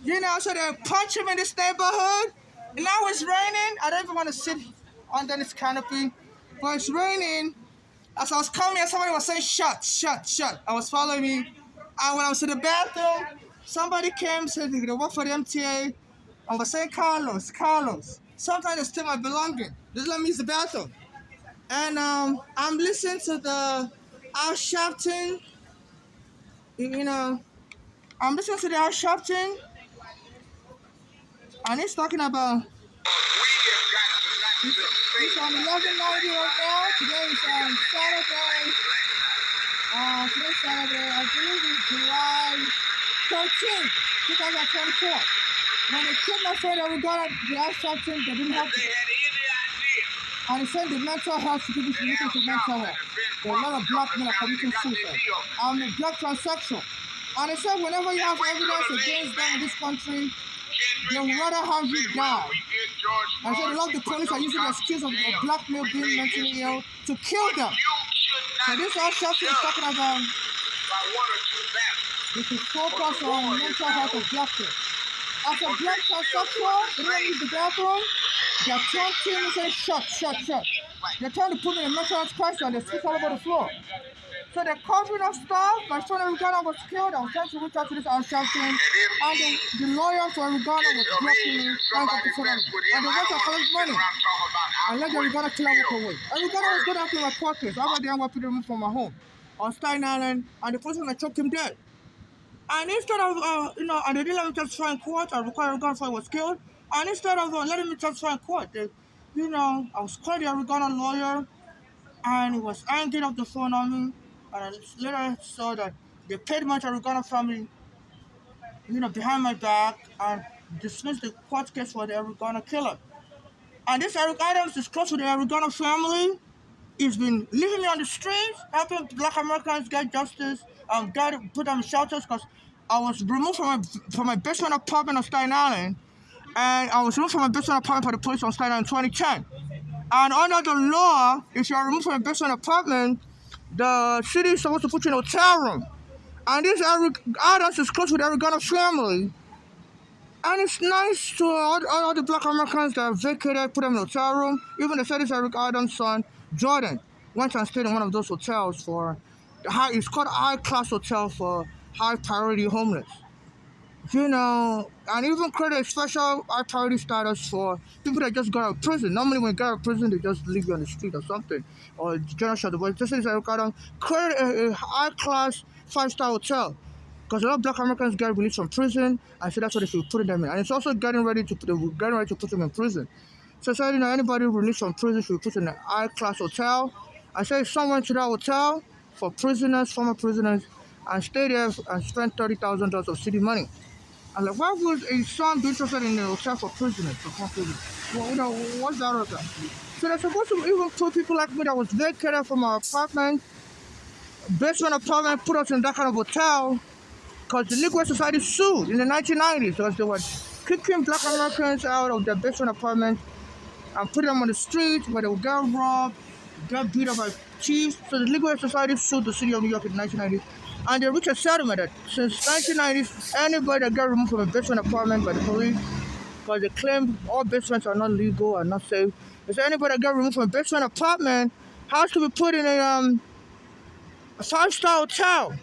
So they punch him in this neighborhood. And now it's raining. I don't even want to sit under this canopy, but it's raining. As I was coming, somebody was saying, shut, shut, shut. I was following me. And when I was in the bathroom, somebody came, said they work for the MTA. I was saying, Carlos, Carlos. Sometimes they steal my belongings. Just let me use the bathroom. And I'm listening to the Al Sharpton, you know, I'm listening to the Al Sharpton, and he's talking about, it's on 11:90 right now. Today is Saturday. Today's Saturday, I believe it's July 13th, 2024. When they killed my friend, we got the Al Sharpton, they didn't have to. And he said the mental health people should look into mental health. There are a lot of black men are committing suicide. I'm a black transsexual. And he said whenever you have evidence against them in this country, they would rather have you die. And so a lot of the police are using the excuse of a black male being mentally ill to kill them. So this Al Sharpton is talking about this is focus on mental health of black people. As a black transsexual, they don't use the bathroom. They're trying to say shut, shut, shut. They're trying to put me in a mental health crisis and they sleep all over the floor. So they're covering up stuff. My son Erigana was killed. I was trying to reach out to this Al Sharpton. And the lawyer for Erigana was blocking me, trying to put on me. And they want to collect money. And let Erigana kill her walk away. Erigana was going after my court case. I went there and went to the room from my home on Staten Island. And the police were choked him dead. And instead of, and they didn't let me testify in court, I required Erigana before I was killed. And instead of letting me testify in court, I was calling the Erigana lawyer, and he was hanging up the phone on me. And I later saw that they paid my Erigana family, behind my back, and dismissed the court case for the Erigana killer. And this Eric Adams is close to the Erigana family. He's been leaving me on the streets, helping black Americans get justice, put them in shelters, because I was removed from my basement apartment on Staten Island. And I was removed from my basement apartment by the police on Staten Island in 2010. And under the law, if you are removed from a basement apartment, the city is supposed to put you in a hotel room. And this Eric Adams is close with the Erigana family. And it's nice to all the black Americans that vacated, put them in a hotel room. Even the this Eric Adams' son, Jordan, went and stayed in one of those hotels it's called High Class Hotel for High Priority Homeless. And even created a special high priority status for people that just got out of prison. Normally when you get out of prison, they just leave you on the street or something, or general shelter. But just as Eric Adams created a high class 5-star hotel. Because a lot of black Americans get released from prison, and so that's what they should put them in. And it's also getting ready to put them in prison. So I said, anybody released from prison should be put in a high class hotel. I said, someone to that hotel for prisoners, former prisoners, and stay there and spend $30,000 of city money. I'm like, why would a son be interested in a hotel for prisoners? Well, what's that about? So they're supposed to even put people like me that was vacated from our apartment, basement apartment, put us in that kind of hotel, because the Legal Society sued in the 1990s because they were kicking black Americans out of their basement apartment and putting them on the streets where they would get robbed, get beat up by chiefs. So the Legal Society sued the city of New York in 1990s. And they reached a settlement that since 1990s, anybody that got removed from a basement apartment by the police, because they claim all basements are not legal and not safe, if anybody that got removed from a basement apartment has to be put in a 5-star hotel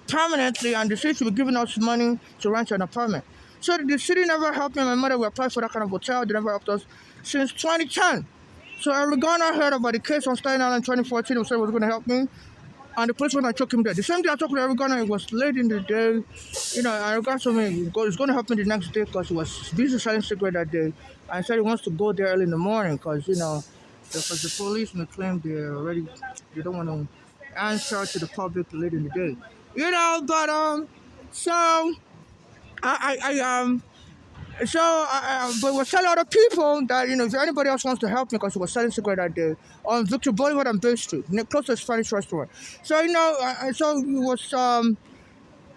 permanently, and the city should be giving us money to rent an apartment. So the city never helped me. My mother would apply for that kind of hotel. They never helped us since 2010. So Erigana heard about the case on Staten Island in 2014 and said it was going to help me. And the police went and took him there. The same day I talked to Erigana, it was late in the day. Erigana told me he's going to help me the next day because he was busy selling cigarettes that day. And he said he wants to go there early in the morning because the police may claim they don't want to answer to the public late in the day. But we're telling other people that, if anybody else wants to help me, because we were selling cigarettes that day on Victor Boulevard and Bay Street, close to a Spanish restaurant. So, so he was, so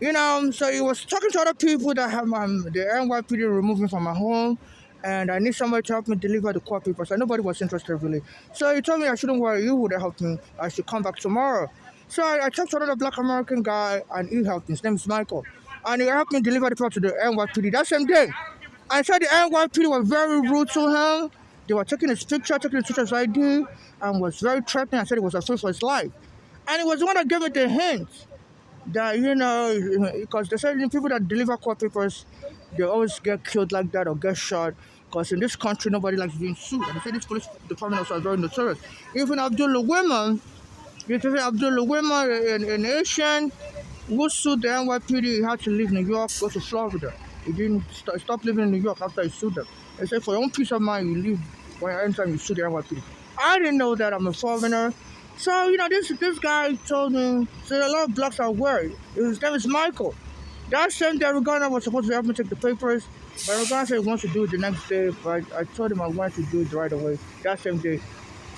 he was talking to other people that have the NYPD removed me from my home, and I need somebody to help me deliver the court papers. And nobody was interested, really. So he told me I shouldn't worry, you would help me. I should come back tomorrow. So I talked to another black American guy, and he helped me. His name is Michael. and he helped me deliver the product to the NYPD that same day. I said the NYPD was very rude to him. They were taking his picture, taking his teacher's ID, and was very threatening. I said he was afraid for his life. And it was the one that gave me the hint that, because they said people that deliver court papers, they always get killed like that or get shot. Because in this country, nobody likes being sued. And they say this police department also is very notorious. Even Abdul Women, you can say Abdul Women in Asian, who sued the NYPD, he had to leave New York, go to Florida. He didn't stop living in New York after he sued them. They said for your own peace of mind, you leave anytime you sue the NYPD. I didn't know that I'm a foreigner. So, this guy told me, so a lot of blacks are worried. His name is Michael. That same day, Regana was supposed to help me take the papers, but Regana said he wants to do it the next day, but I told him I wanted to do it right away, that same day.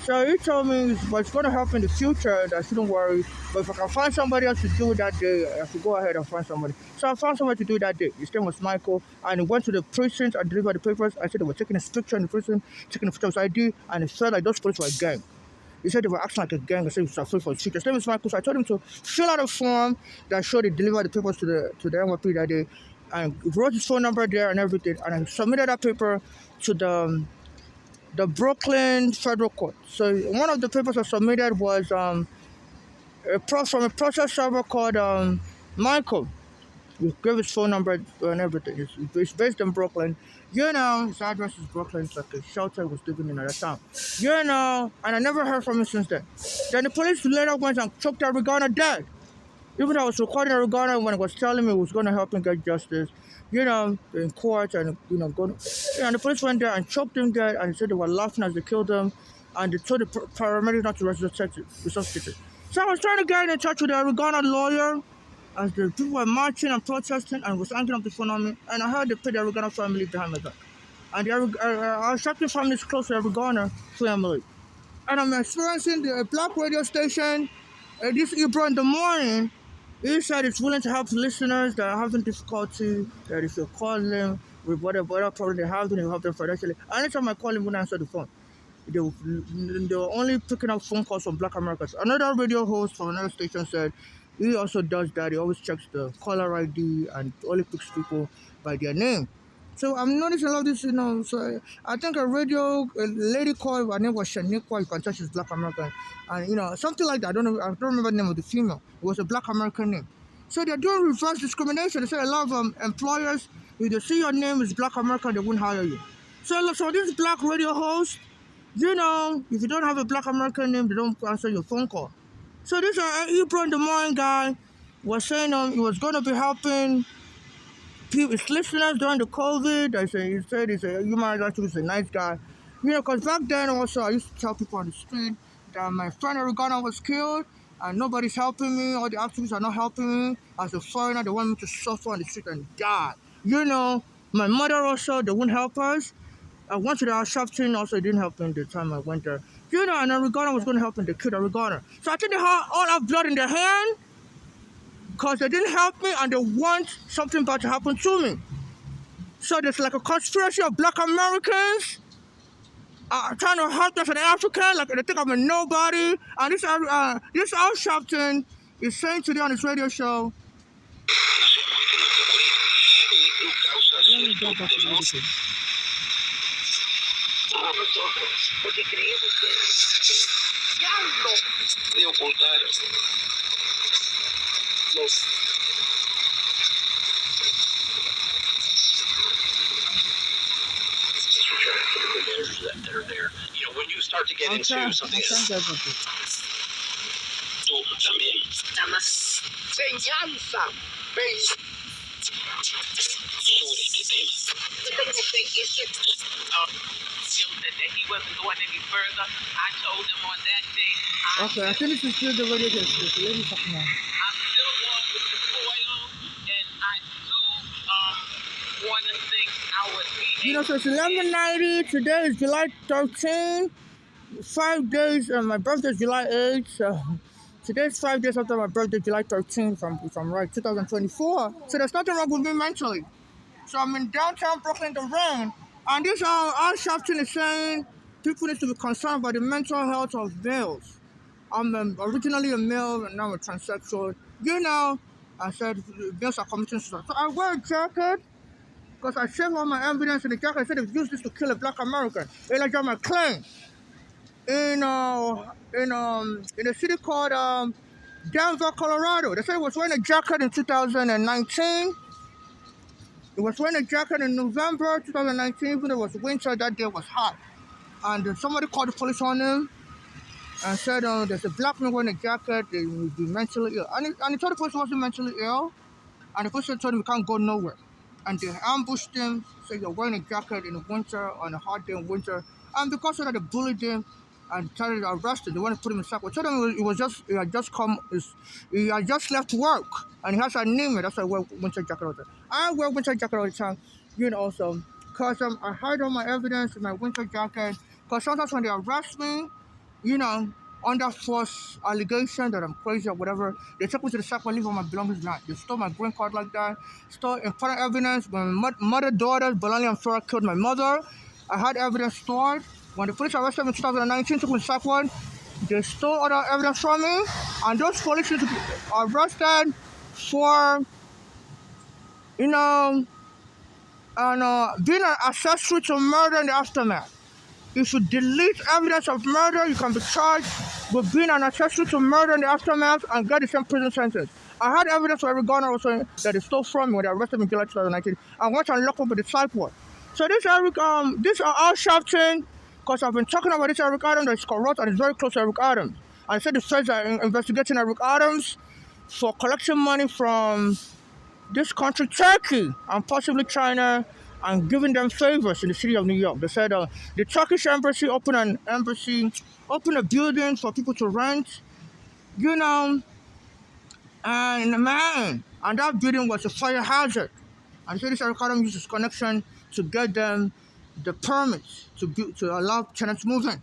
So he told me, but it's going to help in the future, that I shouldn't worry. But if I can find somebody else to do it that day, I should go ahead and find somebody. So I found somebody to do it that day. His name was Michael, and he went to the precinct and delivered the papers. I said they were taking his picture in the precinct, taking the picture of his ID, and it felt like those police were a gang. He said they were acting like a gang. I said he was afraid for his future. His name is Michael, so I told him to fill out a form that showed he delivered the papers to the NYPD that day, and he wrote his phone number there and everything, and I submitted that paper to the Brooklyn Federal Court. So one of the papers I submitted was from a process server called Michael. He gave his phone number and everything. It's based in Brooklyn. His address is Brooklyn. It's like a shelter he was living in at that time. And I never heard from him since then. Then the police later went and choked Regana dead. Even though I was recording Regana when he was telling me he was going to help him get justice, in court and, and the police went there and choked him dead and said they were laughing as they killed him and they told the paramedics not to resuscitate it. So I was trying to get in touch with the Regana lawyer as the people were marching and protesting and was hanging up the phone on me, and I heard they put the Regana family behind my back. And our shopping family is close to the Regana family. And I'm experiencing the black radio station this April in the morning. He said it's willing to help listeners that are having difficulty, that if you call them with whatever problem they have, then you help them financially. Anytime I call him, wouldn't answer the phone. They were only picking up phone calls from black Americans. Another radio host from another station said he also does that. He always checks the caller ID and only picks people by their name. So I'm noticing a lot of this, so I think a lady called, her name was Shaniqua, you can tell she's black American. And, something like that, I don't remember the name of the female. It was a black American name. So they're doing reverse discrimination. They say a lot of employers, if they see your name is black American, they won't hire you. So this black radio host, if you don't have a black American name, they don't answer your phone call. So this April in the morning guy was saying he was going to be helping his listeners during the COVID. He said he's a human rights activist, a nice guy. Because back then also I used to tell people on the street that my friend Regana was killed and nobody's helping me. All the activists are not helping me. As a foreigner, they want me to suffer on the street and die. My mother also, they wouldn't help us. I went to the Shopton, also didn't help me the time I went there. And Regana was going to help me, they killed Regana. So I think they all have blood in their hand because they didn't help me and they want something bad to happen to me. So there's like a conspiracy of black Americans trying to help us as an African, like they think I'm a nobody. And this Al Sharpton is saying today on his radio show. Let me go back to the radio. Porque creemos que diablo de ocultar los that are there. When you start to get into something tú también está más enseñanza sobre este tema. That he wasn't going any further. I told him on that day. Okay, I think this is still the radio station. Let me talk now. I'm still going with the foil, and I do want to think I would be. So it's 11:90. Today is July 13th. 5 days. My birthday is July 8th. So today's 5 days after my birthday, July 13th, if I'm right, 2024. So there's nothing wrong with me mentally. So I'm in downtown Brooklyn, the rain. And this Al Sharpton is saying people need to be concerned about the mental health of males. I'm originally a male and now I'm a transsexual. I said, males are committing suicide. So I wear a jacket because I saved all my evidence in the jacket. I said they used this to kill a black American. Elijah McClain in a city called Denver, Colorado. They said he was wearing a jacket in 2019. He was wearing a jacket in November 2019, even though it was winter, that day was hot. And somebody called the police on him and said there's a black man wearing a jacket, he will be mentally ill. And he told the police he wasn't mentally ill, and the police told him he can't go nowhere. And they ambushed him, said you're wearing a jacket in the winter, on a hot day in winter. And because of that, they bullied him and tried to arrest him. They wanted to put him in circle. Told him he had just left work, and he has anemia. That's why I wear winter jacket all the time. I wear winter jacket all the time, also, because I hide all my evidence in my winter jacket. Because sometimes when they arrest me, you know, under false allegation that I'm crazy or whatever, they took me to the circle and leave all my belongings behind. They stole my green card like that, stole important evidence. When my mother, daughters, Bolani and Flora killed my mother, I had evidence stored. When the police arrested me in 2019, took me to Saquon, they stole other evidence from me, and those police should be arrested for, being an accessory to murder in the aftermath. If you delete evidence of murder, you can be charged with being an accessory to murder in the aftermath and get the same prison sentence. I had evidence of Eric Garner also that they stole from me when they arrested me in July 2019. I went and locked up with the Cypher. So this Al Sharpton, because I've been talking about this Eric Adams that's corrupt and is very close to Eric Adams. I said the feds are investigating Eric Adams for collecting money from this country, Turkey, and possibly China, and giving them favors in the city of New York. They said the Turkish embassy opened a building for people to rent, and man, and that building was a fire hazard. And so this Eric Adams used his connection to get them the permits to allow tenants to move in. And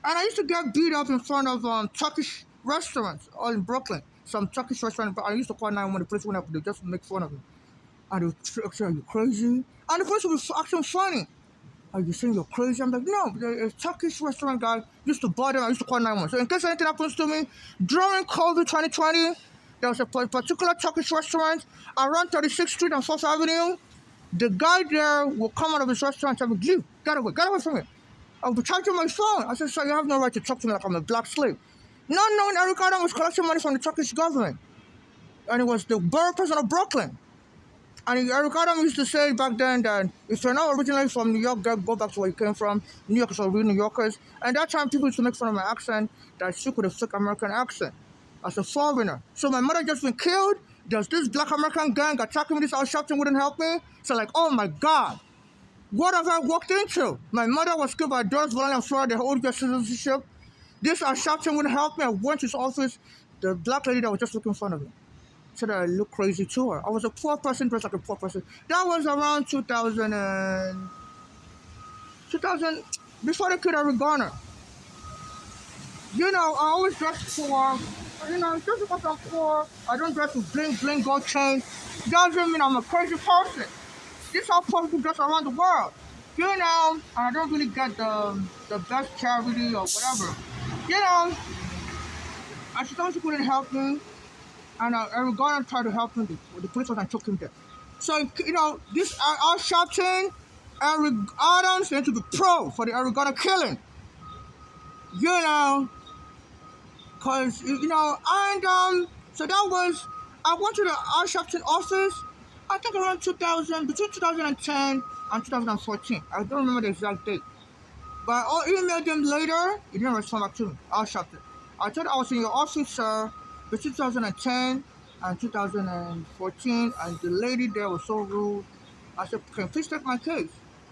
I used to get beat up in front of Turkish restaurants all in Brooklyn. Some Turkish restaurant, but I used to call 911 when the police went up, they just make fun of me. And they would say, are you crazy? And the police would be acting funny. Are you saying you're crazy? I'm like, no, the Turkish restaurant guy used to bother me. I used to call 911. So in case anything happens to me, during COVID 2020, there was a particular Turkish restaurant around 36th Street and 4th Avenue. The guy there will come out of his restaurant and tell me, get away from me. I'll be charging my phone. I said, sir, you have no right to talk to me like I'm a black slave. Not knowing Eric Adams was collecting money from the Turkish government. And he was the borough president of Brooklyn. And Eric Adams used to say back then that if you're not originally from New York, go back to where you came from. New Yorkers are real New Yorkers. And that time people used to make fun of my accent, that I speak with a fake American accent as a foreigner. So my mother just been killed. There's this black American gang attacking me. This Al Sharpton wouldn't help me. So like, oh my God, what have I walked into? My mother was killed by Doris Bolani and Flora, they hold their citizenship. This Al Sharpton wouldn't help me. I went to his office. The black lady that was just looking in front of me said that I look crazy to her. I was a poor person, dressed like a poor person. That was around 2000, before the kid Eric Garner. I always dress poor. Just because I'm poor, I don't dress with bling, gold chain. Doesn't mean I'm a crazy person. This is how poor people dress around the world. I don't really get the best charity or whatever. I suppose he couldn't help me. And Eric Garner tried to help him. The police was and took him there. So, this Al Sharpton, Eric Adams, need to be pro for the Eric Garner killing. Because, so that was, I went to the Al Sharpton office, I think around between 2010 and 2014. I don't remember the exact date. But I emailed him later, he didn't respond back to me, Al Sharpton. I thought I was in your office, sir, between 2010 and 2014, and the lady there was so rude. I said, can you please take my case?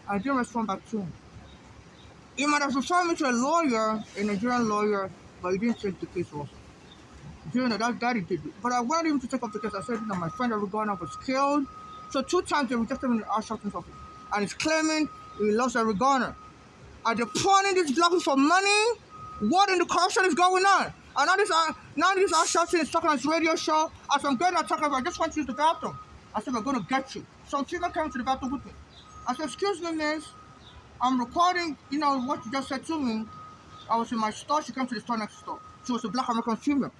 I didn't respond back to him. He might have referred me to a lawyer, a Nigerian lawyer, but he didn't take the case also. That he did. But I wanted him to take up the case. I said, my friend Eric Garner was killed. So 2 times they rejected him in the Al Sharpton's office. And he's claiming he loves Eric Garner. Are they pawning this black people for money? What in the corruption is going on? And now this Al Sharpton is talking on his radio show. As I'm going to talk about, I just want to use the bathroom. I said, we're going to get you. Some female came to the bathroom with me. I said, excuse me, miss. I'm recording, what you just said to me. I was in my store. She came to the store next door. She was a black American female.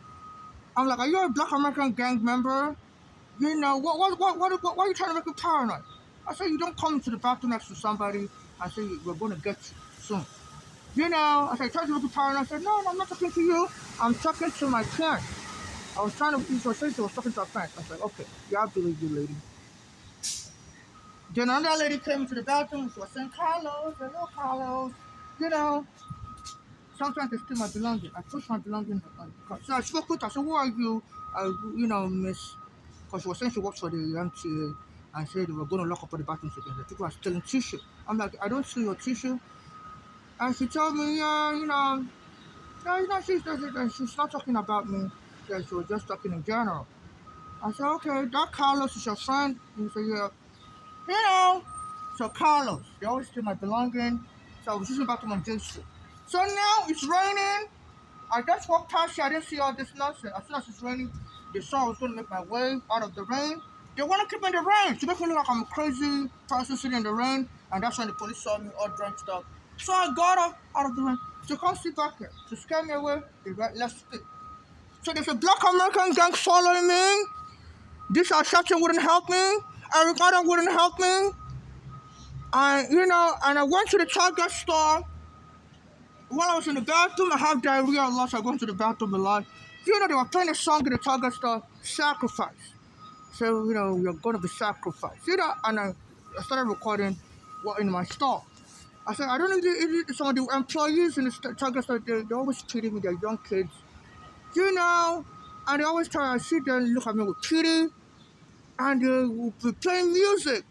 I'm like, are you a black American gang member? why are you trying to make me paranoid? I said, you don't come into the bathroom next to somebody and say, we're going to get you soon. I said, try to make me paranoid. I said, no, I'm not talking to you. I'm talking to my parents. I was trying to, she was saying she was talking to her parents. I said, okay, yeah, I believe you, lady. Then another lady came into the bathroom. She was saying, Carlos, hello, Carlos. You know, sometimes they steal my belongings. I push my belongings. So I spoke with her. I said, who are you? Miss, because she was saying she works for the MTA and said they were going to lock up all the bathrooms again. The people are stealing tissue. I'm like, I don't see your tissue. And she told me, yeah, no, she's not talking about me. Yeah, she was just talking in general. I said, okay, that Carlos is your friend. He said, yeah. You know, so Carlos, they always steal my belongings. So I was just about to my J Street. So now it's raining. I just walked past here. I didn't see all this nonsense. As soon as it's raining, they saw I was going to make my way out of the rain. They want to keep me in the rain to make me look like I'm a crazy person sitting in the rain. And that's when the police saw me all drenched up. So I got up out of the rain to come sit back here. To scare me away, they left it. So there's a black American gang following me. This Shepton wouldn't help me. Eric Adam wouldn't help me. And I went to the Target store. While I was in the bathroom, I have diarrhea a lot, so I go into the bathroom a lot. They were playing a song in the Target store, Sacrifice. So, you're going to be sacrificed. And I started recording in my store. I said, I don't know if some of the employees in the Target store, they always pity me, they're young kids. And they always try to sit there and look at me with pity. And they will be playing music.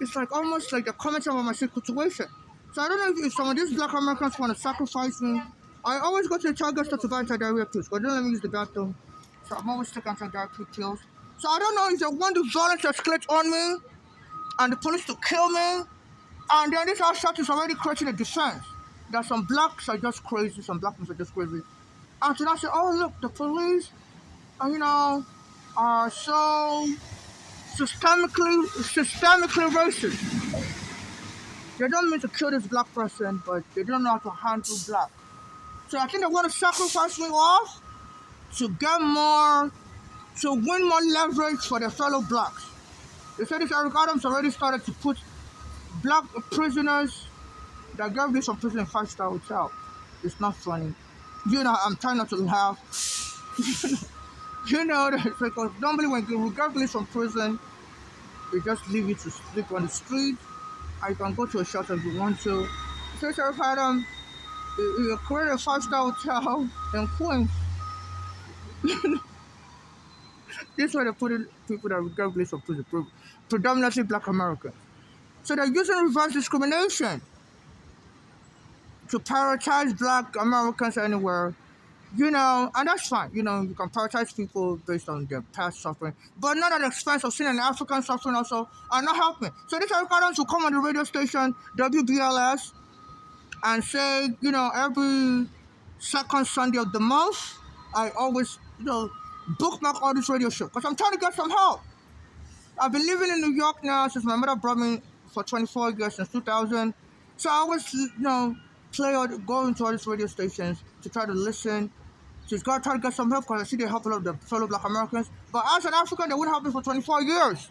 It's like almost like they're commenting on my situation. So I don't know if some of these black Americans want to sacrifice me. I always go to the Target store to buy anti-diarrhea pills, but they don't let me use the bathroom. So I'm always taking anti-diarrhea pills. So I don't know if they want the violence to escalate on me and the police to kill me. And then this outshot is already creating a defense that some blacks are just crazy, some black people are just crazy. And so I say, oh look, the police, are so systemically racist. They don't mean to kill this black person, but they don't know how to handle black. So I think they want to sacrifice me off to win more leverage for their fellow blacks. They said this Eric Adams already started to put black prisoners that get released from prison in 5-star hotel. It's not funny. I'm trying not to laugh. Because normally when you get released from prison, they just leave you to sleep on the street. I can go to a shelter if you want to. So Eric Adams, you create a 5-star hotel in Queens. This is where they put in people that get released from prison, predominantly black Americans. So they're using reverse discrimination to prioritize black Americans anywhere, and that's fine. You can prioritize people based on their past suffering, but not at the expense of seeing an African suffering also and not helping. So this Eric Adams will come on the radio station, WBLS, and say, every second Sunday of the month, I always, bookmark all this radio show because I'm trying to get some help. I've been living in New York now since my mother brought me for 24 years, since 2000. So I always, go into all these radio stations to try to listen. She's got to try to get some help because I see they help a lot of the fellow black Americans. But as an African, they wouldn't help me for 24 years.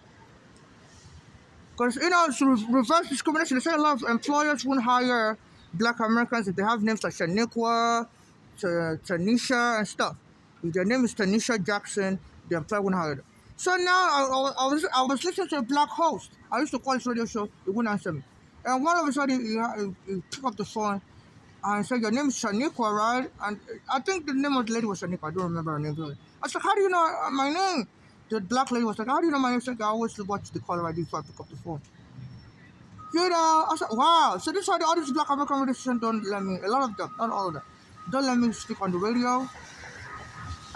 Because, it's reverse discrimination. They say a lot of employers won't hire black Americans if they have names like Shaniqua, Tanisha, and stuff. If their name is Tanisha Jackson, the employer won't hire them. So now I was listening to a black host. I used to call this radio show, he wouldn't answer me. And all of a sudden, he picked up the phone and said, your name is Shaniqua, right? And I think the name of the lady was Shaniqua. I don't remember her name really. I was like, how do you know my name? The black lady was like, how do you know my name? She said, I always watch the caller ID before I pick up the phone. I said, wow. So this is why all these black American radio stations don't let me, a lot of them, not all of them, don't let me speak on the radio.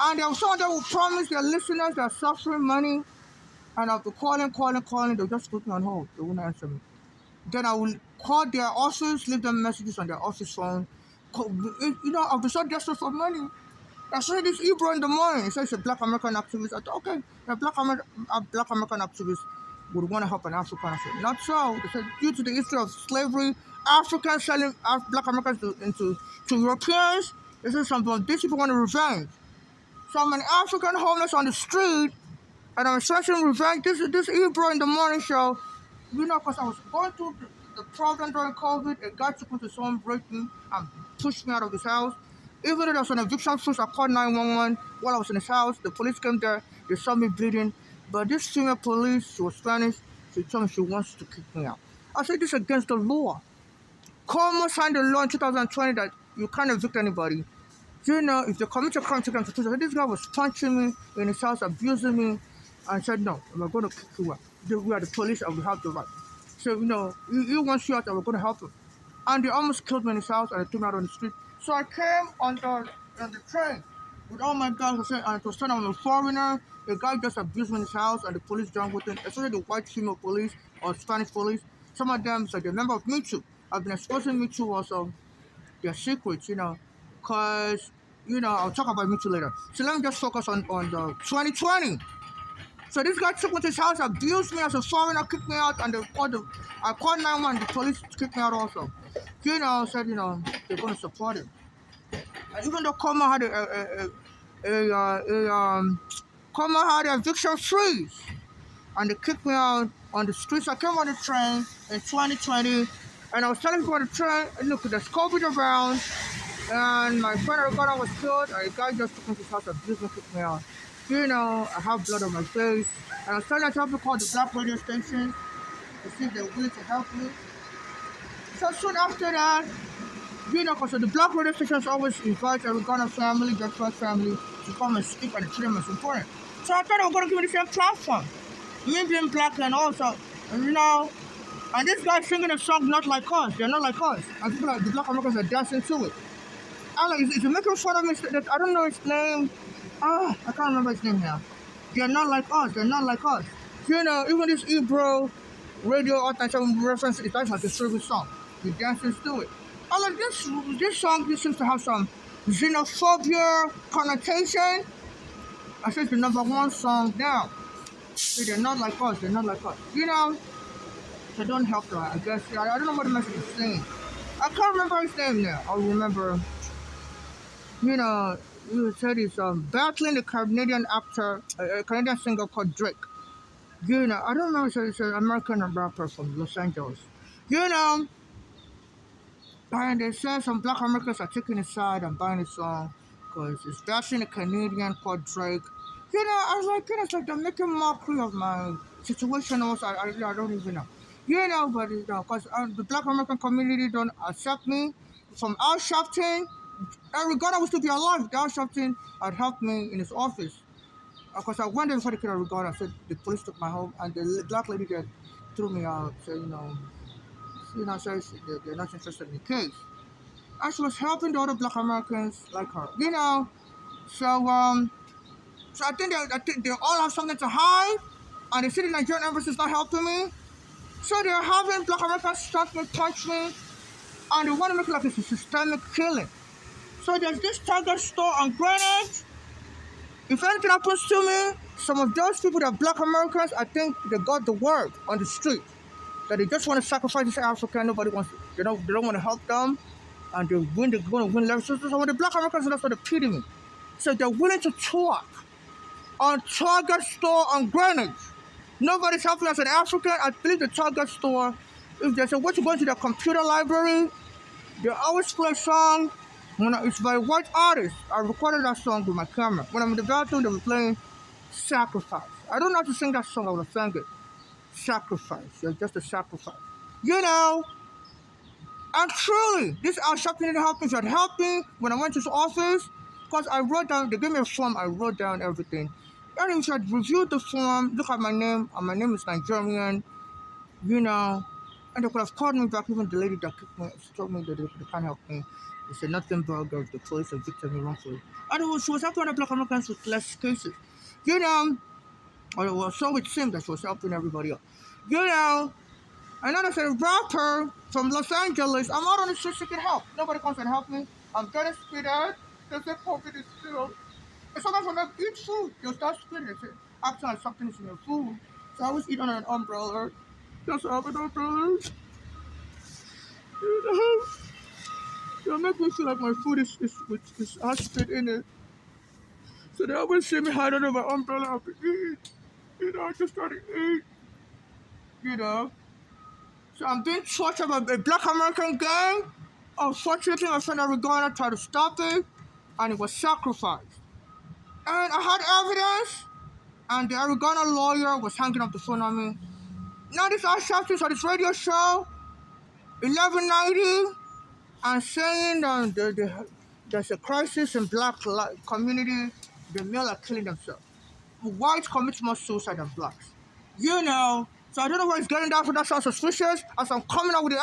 And there was someone that will promise their listeners that are suffering money, and I'll be calling, they'll just put me on hold. They won't answer me. Then I will call their office, leave them messages on their office phone. I'll be so desperate for money. I saw this Ebro in the morning. He said it's a black American activist. I thought, okay, a black American activist would want to help an African. I said, not so. They said, due to the history of slavery, Africans selling black Americans to Europeans, they said these people want to revenge. So I'm an African homeless on the street, And I was searching revenge. This Ebro in the morning show, because I was going through the problem during COVID, a guy took me to someone break me and pushed me out of his house. Even though there was an eviction force, I called 911 while I was in his house. The police came there, they saw me bleeding. But this female police, she was Spanish, she told me she wants to kick me out. I said, this is against the law. Como signed a law in 2020 that you can't evict anybody. If they commit a crime, take them to prison. This guy was punching me in his house, abusing me, and said, no, we're going to kick you out. We are the police and we have the right. So, he wants you out and we're going to help him. And they almost killed me in his house and they threw me out on the street. So I came on the train with all my guys, and it was turning on a foreigner. The guy just abused me in his house and the police jumped with him, especially the white female police or Spanish police. Some of them said they're a member of Me Too. I've been exposing Me Too also, their secrets, because, I'll talk about Me Too later. So let me just focus on the 2020. So this guy took me to his house, abused me as a foreigner, kicked me out, and I called 911, the police kicked me out also. Said, they're going to support him. And even though Coma had Coma had an eviction freeze, and they kicked me out on the streets. I came on the train in 2020, and I was telling people on the train, look, there's COVID around, and my friend Ricardo was killed, and the guy just took me to his house, abused me, kicked me out. I have blood on my face, and I was telling people called the black radio station to see if they're willing to help me. So soon after that, because the black radio stations always invite every Ghana family, their first family, to come and speak, and the children is important. So I thought they were going to give me the same platform. Me being black and also, and this guy singing a song not like us, they're not like us. And people like the black Americans are dancing to it. I'm like, is he making fun of me? I don't know his name. I can't remember his name now. They're not like us, they're not like us. Even this Ebro radio all-time reference, it's like a service song. The dancers do it. I'm like, this song this seems to have some xenophobia connotation. I said the number one song now. So they're not like us, they're not like us. So don't help them, I guess. I don't know what the message is saying. I can't remember his name now. I'll remember. You said he's battling the Canadian actor, a Canadian singer called Drake. I don't know, it's an American rapper from Los Angeles. And they said some black Americans are taking his side and buying his song because it's bashing a Canadian called Drake. I was like, it's like they're making mockery of my situation also. I don't even know. But because the black American community don't accept me from Al Sharpton. And Ricardo was to be alive. Al Sharpton had helped me in his office. Because I went there before the kid Ricardo. I said the police took my home and the black lady that threw me out said, said they're not interested in the case. And she was helping the other black Americans like her. So I think they all have something to hide, and the city Nigerian embassy is not helping me. So they're having black Americans start me, punch me, and they want to make it like it's a systemic killing. So there's this Target store on Greenwich. If anything happens to me, some of those people that are black Americans, I think they got the word on the street that they just want to sacrifice this African. Nobody wants to, they don't want to help them, and they're going to win levels. So some of the black Americans, that's what they're pity me. So they're willing to talk on Target store on Greenwich. Nobody's helping us in Africa. I believe the Target store, if they say, what you going to the computer library, they always play a song. It's by white artists. I recorded that song with my camera. When I'm in the bathroom, they were playing Sacrifice. I don't know how to sing that song, I would have sang it. Sacrifice. You're just a sacrifice. And truly, this Al Sharpton didn't help me. She had helped me when I went to his office. Because I wrote down, they gave me a form, I wrote down everything. And she had reviewed the form, look at my name, and my name is Nigerian, and they could have called me back, even the lady that kicked me, she told me that they can't help me. They said nothing but the police evicted me wrongfully. And she was helping other black Americans with less cases. Or so it seemed that she was helping everybody else. And then I said, a rapper from Los Angeles, I'm out on the street seeking help. Nobody comes and help me. I'm getting spit out. They say COVID is still. And sometimes when I eat food, they'll start spitting. They say, acting like something is in your food. So I always eat under an umbrella. Just have an umbrella. They'll make me feel like my food is has spit in it. So they always see me hide under my umbrella. I'll be eating. I just gotta eat, you know. So I'm being tortured by a black American gang. Unfortunately, my friend Aragona tried to stop it, and it was sacrificed. And I had evidence, and the Aragona lawyer was hanging up the phone on me. Now this I shouting on this radio show, 1190, and saying there's a crisis in black community. The male are killing themselves. Whites commit more suicide than blacks. You know, so I don't know where he's getting that from. That sounds suspicious. As I'm coming up with the